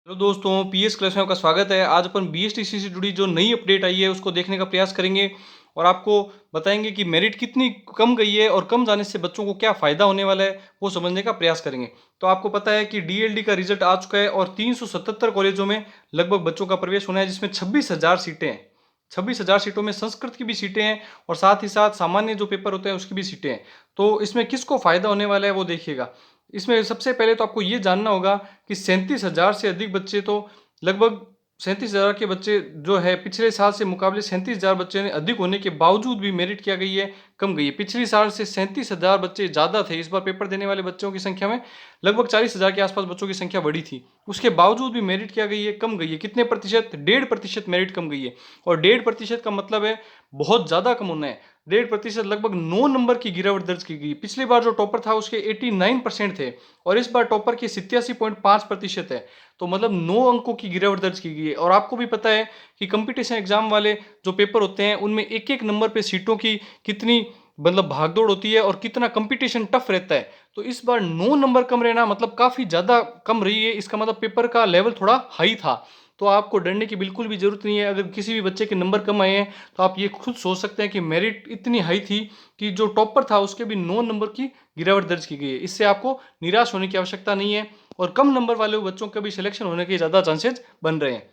Hello दोस्तों, PS class में आपका स्वागत है। आज अपन बीएसटीसी से जुड़ी जो नई अपडेट आई है उसको देखने का प्रयास करेंगे और आपको बताएंगे कि मेरिट कितनी कम गई है और कम जाने से बच्चों को क्या फ़ायदा होने वाला है वो समझने का प्रयास करेंगे। तो आपको पता है कि डीएलडी का रिजल्ट आ चुका है और 377 कॉलेजों में लगभग बच्चों का प्रवेश होना है, जिसमें 26,000 सीटें हैं। 26,000 सीटों में संस्कृत की भी सीटें हैं और साथ ही साथ सामान्य जो पेपर होते हैं उसकी भी सीटें हैं। तो इसमें किसको फ़ायदा होने वाला है वो देखिएगा। इसमें सबसे पहले तो आपको ये जानना होगा कि 37,000 से अधिक बच्चे तो लगभग 37,000 के बच्चे जो है पिछले साल से मुकाबले 37,000 बच्चे ने अधिक होने के बावजूद भी मेरिट क्या गई है, कम गई है। पिछले साल से 37,000 बच्चे ज़्यादा थे। इस बार पेपर देने वाले बच्चों की संख्या में लगभग 40,000 के आसपास बच्चों की संख्या बढ़ी थी। उसके बावजूद भी मेरिट क्या गई है, कम गई है। कितने प्रतिशत? 1.5% मेरिट कम गई है। और 1.5% का मतलब है बहुत ज़्यादा कम होना है। 1.5% लगभग 9 नंबर की गिरावट दर्ज की गई। पिछली बार जो टॉपर था उसके 89% थे और इस बार टॉपर के 87.5% है। तो मतलब 9 अंकों की गिरावट दर्ज की गई है। और आपको भी पता है कि कंपटीशन एग्जाम वाले जो पेपर होते हैं उनमें एक एक नंबर पे सीटों की कितनी मतलब भागदौड़ होती है और कितना कंपटीशन टफ रहता है। तो इस बार 9 नंबर कम रहना मतलब काफ़ी ज़्यादा कम रही है। इसका मतलब पेपर का लेवल थोड़ा हाई था। तो आपको डरने की बिल्कुल भी ज़रूरत नहीं है। अगर किसी भी बच्चे के नंबर कम आए हैं तो आप ये खुद सोच सकते हैं कि मेरिट इतनी हाई थी कि जो टॉपर था उसके भी 9 नंबर की गिरावट दर्ज की गई है। इससे आपको निराश होने की आवश्यकता नहीं है और कम नंबर वाले बच्चों का भी सिलेक्शन होने के ज़्यादा चांसेस बन रहे हैं।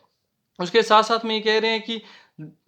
उसके साथ साथ में ये कह रहे हैं कि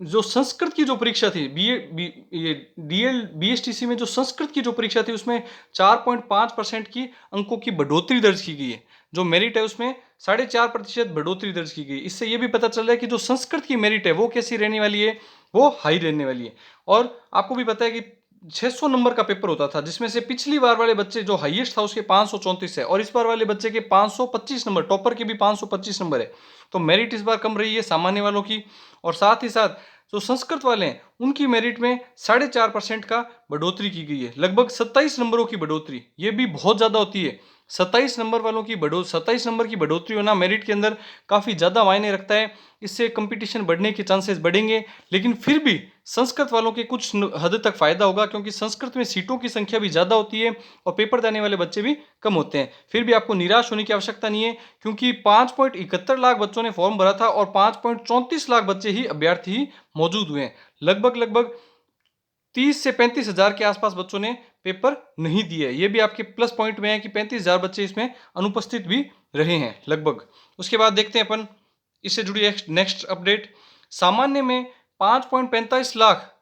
जो संस्कृत की जो परीक्षा थी ये डीएल बीएसटीसी में जो संस्कृत की जो परीक्षा थी उसमें 4.5% की अंकों की बढ़ोतरी दर्ज की गई है। जो मेरिट है उसमें 4.5% बढ़ोतरी दर्ज की गई। इससे ये भी पता चल रहा है कि जो संस्कृत की मेरिट है वो कैसी रहने वाली है, वो हाई रहने वाली है। और आपको भी पता है कि 600 नंबर का पेपर होता था, जिसमें से पिछली बार वाले बच्चे जो हाईएस्ट था उसके 534 है और इस बार वाले बच्चे के 525 नंबर, टॉपर के भी 525 नंबर है। तो मेरिट इस बार कम रही है सामान्य वालों की। और साथ ही साथ जो संस्कृत वाले हैं उनकी मेरिट में 4.5% का बढ़ोतरी की गई है। लगभग 27 नंबरों की बढ़ोतरी, ये भी बहुत ज़्यादा होती है। 27 नंबर की बढ़ोतरी होना मेरिट के अंदर काफ़ी ज़्यादा मायने रखता है। इससे कंपटीशन बढ़ने के चांसेस बढ़ेंगे। लेकिन फिर भी संस्कृत वालों के कुछ हद तक फ़ायदा होगा, क्योंकि संस्कृत में सीटों की संख्या भी ज़्यादा होती है और पेपर देने वाले बच्चे भी कम होते हैं। फिर भी आपको निराश होने की आवश्यकता नहीं है, क्योंकि 5.71 लाख बच्चों ने फॉर्म भरा था और 5.34 लाख बच्चे ही अभ्यर्थी ही मौजूद हुए हैं। लगभग लगभग 30 से 35,000 के आसपास बच्चों ने पेपर नहीं दिए। ये भी आपके प्लस पॉइंट में है कि 35,000 बच्चे इसमें अनुपस्थित भी रहे हैं लगभग। उसके बाद देखते हैं अपन इससे जुड़ी नेक्स्ट अपडेट। सामान्य में 5.45 लाख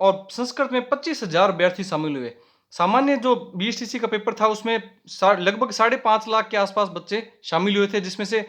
और संस्कृत में 25,000 अभ्यर्थी शामिल हुए। सामान्य जो बीएसटीसी का पेपर था उसमें लगभग 5.5 लाख के आसपास बच्चे शामिल हुए थे, जिसमें से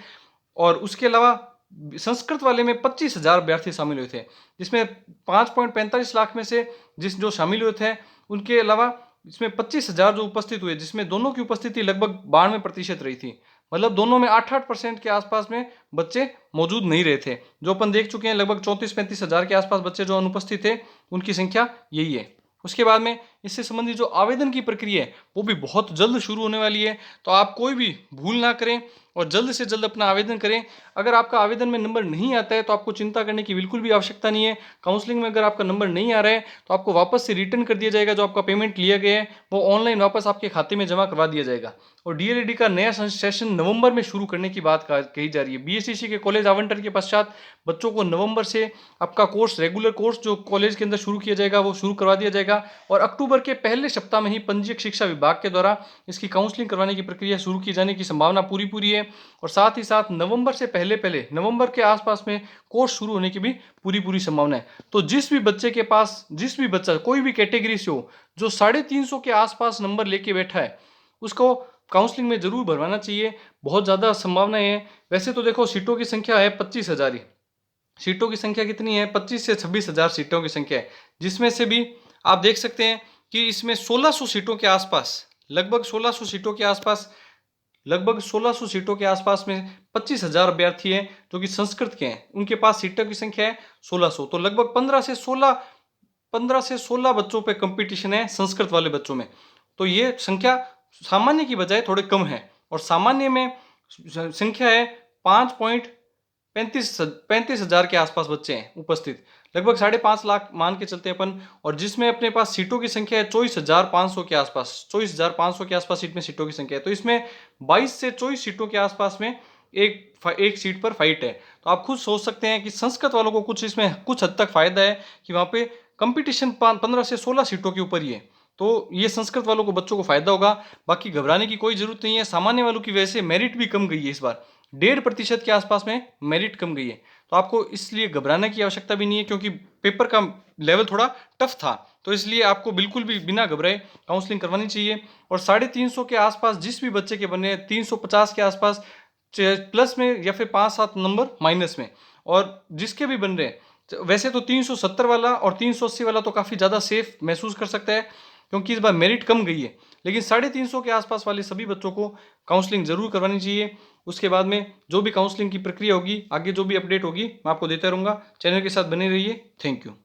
और उसके अलावा संस्कृत वाले में 25,000 अभ्यर्थी शामिल हुए थे, जिसमें 5.45 लाख में से जो शामिल हुए थे उनके अलावा इसमें 25,000 जो उपस्थित हुए, जिसमें दोनों की उपस्थिति लगभग 92% रही थी। मतलब दोनों में 8-8% के आसपास में बच्चे मौजूद नहीं रहे थे। जो अपन देख चुके हैं लगभग 34-35,000 के आसपास बच्चे जो अनुपस्थित थे उनकी संख्या यही है। उसके बाद में इससे संबंधित जो आवेदन की प्रक्रिया है वो भी बहुत जल्द शुरू होने वाली है। तो आप कोई भी भूल ना करें और जल्द से जल्द अपना आवेदन करें। अगर आपका आवेदन में नंबर नहीं आता है तो आपको चिंता करने की बिल्कुल भी आवश्यकता नहीं है। काउंसलिंग में अगर आपका नंबर नहीं आ रहा है तो आपको वापस से रिटर्न कर दिया जाएगा। जो आपका पेमेंट लिया गया है वो ऑनलाइन वापस आपके खाते में जमा करवा दिया जाएगा। और डीएलएडी का नया सेशन नवंबर में शुरू करने की बात कही जा रही है। बीएसटीसी के कॉलेज आवंटन के पश्चात बच्चों को नवंबर से आपका कोर्स, रेगुलर कोर्स जो कॉलेज के अंदर शुरू किया जाएगा वो शुरू करवा दिया जाएगा और अक्टूबर के पहले सप्ताह में ही पंजीयक शिक्षा विभाग के द्वारा इसकी काउंसलिंग करवाने की प्रक्रिया शुरू की जाने की संभावना पूरी पूरी है। और साथ ही साथ नवंबर से पहले पहले नवंबर के आसपास में कोर्स शुरू होने की भी पूरी पूरी संभावना है। तो जिस भी बच्चे के पास, जिस भी बच्चा कोई भी कैटेगरी से हो जो 350 के आसपास नंबर लेके बैठा है उसको काउंसलिंग में जरूर भरवाना चाहिए। बहुत ज़्यादा संभावनाएं हैं। वैसे तो देखो सीटों की संख्या है 25,000 ही। सीटों की संख्या कितनी है? 25 से 26,000 सीटों की संख्या है, जिसमें से भी आप देख सकते हैं कि इसमें 1600 सीटों के आसपास, लगभग 1600 सीटों के आसपास, लगभग 1600 सीटों के आसपास में 25,000 अभ्यर्थी हैं जो कि संस्कृत के हैं। उनके पास सीटों की संख्या है 1600। तो लगभग 15 से 16 बच्चों पे कंपटीशन है संस्कृत वाले बच्चों में। तो ये संख्या सामान्य की बजाय थोड़े कम है। और सामान्य में संख्या है 5.35 हजार के आसपास बच्चे हैं उपस्थित। लगभग 5.5 लाख मान के चलते अपन। और जिसमें अपने पास सीटों की संख्या है 24,500 के आसपास, 24,500 के आसपास सीट में सीटों की संख्या है। तो इसमें 22 से 24 सीटों के आसपास में एक सीट पर फाइट है। तो आप खुद सोच सकते हैं कि संस्कृत वालों को कुछ इसमें कुछ हद तक फायदा है कि वहाँ पे कंपटीशन 15 से 16 सीटों के ऊपर ही है। तो ये संस्कृत वालों को बच्चों को फायदा होगा। बाकी घबराने की कोई जरूरत नहीं है। सामान्य वालों की वजह से मेरिट भी कम गई है इस बार, 1.5% के आसपास में मेरिट कम गई है। तो आपको इसलिए घबराने की आवश्यकता भी नहीं है, क्योंकि पेपर का लेवल थोड़ा टफ था। तो इसलिए आपको बिल्कुल भी बिना घबराए काउंसलिंग करवानी चाहिए। और 350 के आसपास जिस भी बच्चे के बने, 350 के आसपास प्लस में या फिर 5-7 नंबर माइनस में, और जिसके भी बन रहे हैं, वैसे तो 370 वाला और 380 वाला तो काफ़ी ज़्यादा सेफ महसूस कर सकता है, क्योंकि इस बार मेरिट कम गई है। लेकिन 350 के आसपास वाले सभी बच्चों को काउंसलिंग जरूर करवानी चाहिए। उसके बाद में जो भी काउंसलिंग की प्रक्रिया होगी, आगे जो भी अपडेट होगी, मैं आपको देता रहूँगा। चैनल के साथ बने रहिए। Thank you.